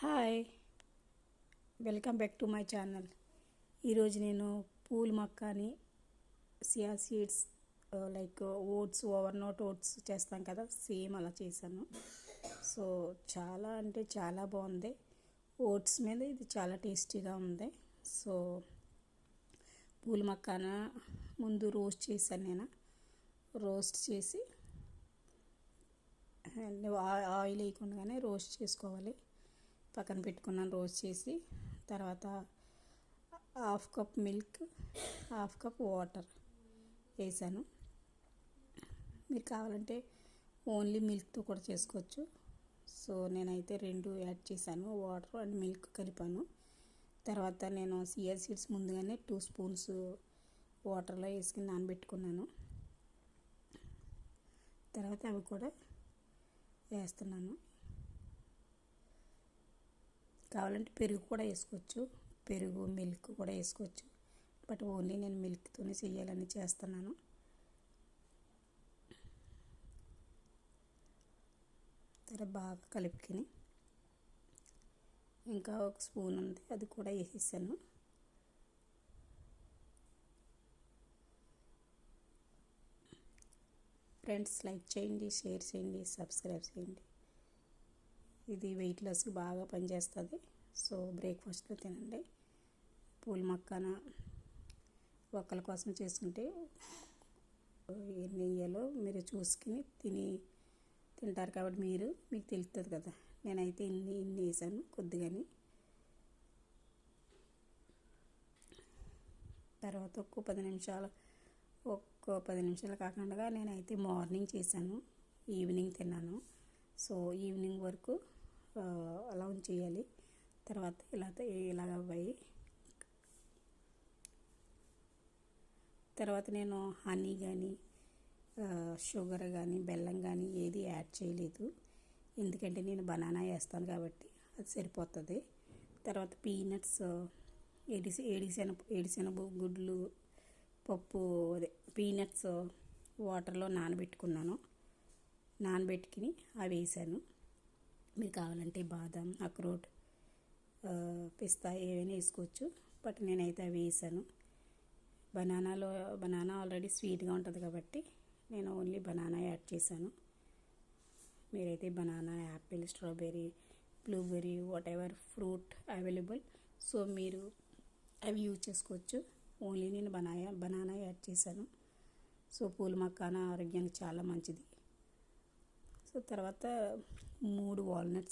Hi, welcome back to my channel. ఈరోజు నేను పూల్ మక్కాని chia seeds like oats, overnight oats చేస్తాం కదా, సేమ్ అలా చేశాను. సో చాలా అంటే చాలా బాగుంది. ఓట్స్ మీద ఇది చాలా టేస్టీగా ఉంది. సో పూల్ మక్కాన ముందు రోస్ట్ చేశాను. నేను రోస్ట్ చేసి ఆయిల్ వేయకుండానే రోస్ట్ చేసుకోవాలి. పక్కన పెట్టుకున్నాను. రోస్ట్ చేసి తర్వాత half cup milk, half cup water వేసాను. మీరు కావాలంటే ఓన్లీ మిల్క్తో కూడా చేసుకోవచ్చు. సో నేనైతే రెండు యాడ్ చేశాను, వాటర్ అండ్ మిల్క్ కలిపాను. తర్వాత నేను సియా సీడ్స్ ముందుగానే 2 స్పూన్స్ వాటర్లో వేసుకుని నానబెట్టుకున్నాను. తర్వాత అవి కూడా వేస్తున్నాను. కావాలంటే పెరుగు కూడా వేసుకోవచ్చు, పెరుగు మిల్క్ కూడా వేసుకోవచ్చు. బట్ ఓన్లీ నేను మిల్క్తోనే చేయాలని చేస్తున్నాను. తర్వాత బాగా కలుపుకొని ఇంకా ఒక స్పూన్ ఉంది, అది కూడా వేసేసాను. ఫ్రెండ్స్, లైక్ చేయండి, షేర్ చేయండి, సబ్స్క్రైబ్ చేయండి. ఇది వెయిట్ లాస్కి బాగా పనిచేస్తుంది. సో బ్రేక్ఫాస్ట్లో తినండి. పూల్ మక్కాన ఒక్కరి కోసం చేసుకుంటే ఎన్ని వేయాలో మీరు చూసుకుని తింటారు కాబట్టి మీకు తెలుస్తుంది కదా. నేనైతే ఇన్ని వేసాను కొద్దిగాని. తర్వాత ఒక్క 10 నిమిషాలు కాకుండా నేనైతే మార్నింగ్ చేశాను, ఈవినింగ్ తిన్నాను. సో ఈవినింగ్ వరకు అలా ఉంచేయాలి. తర్వాత ఇలాగ అవ్వాయి. తర్వాత నేను హనీ కానీ షుగర్ కానీ బెల్లం కానీ ఏది యాడ్ చేయలేదు, ఎందుకంటే నేను బనానా వేస్తాను కాబట్టి అది సరిపోతుంది. తర్వాత పీనట్స్, ఏడిశనగ గుడ్లు పప్పు, అదే పీనట్స్ వాటర్లో నానబెట్టుకుని అవి వేసాను. మీరు కావాలంటే బాదం, అక్రోట్, పిస్తా ఏవైనా వేసుకోవచ్చు. బట్ నేనైతే అవి వేసాను. బనానా ఆల్రెడీ స్వీట్గా ఉంటుంది కాబట్టి నేను ఓన్లీ బనానా యాడ్ చేశాను. మీరైతే banana, Apple, strawberry, blueberry, what ever fruit available, so మీరు అవి యూజ్ చేసుకోవచ్చు. ఓన్లీ నేను బనానా యాడ్ చేశాను. సో పూల్ మక్కాన ఆరోగ్యానికి చాలా మంచిది. సో తర్వాత 3 వాల్నట్స్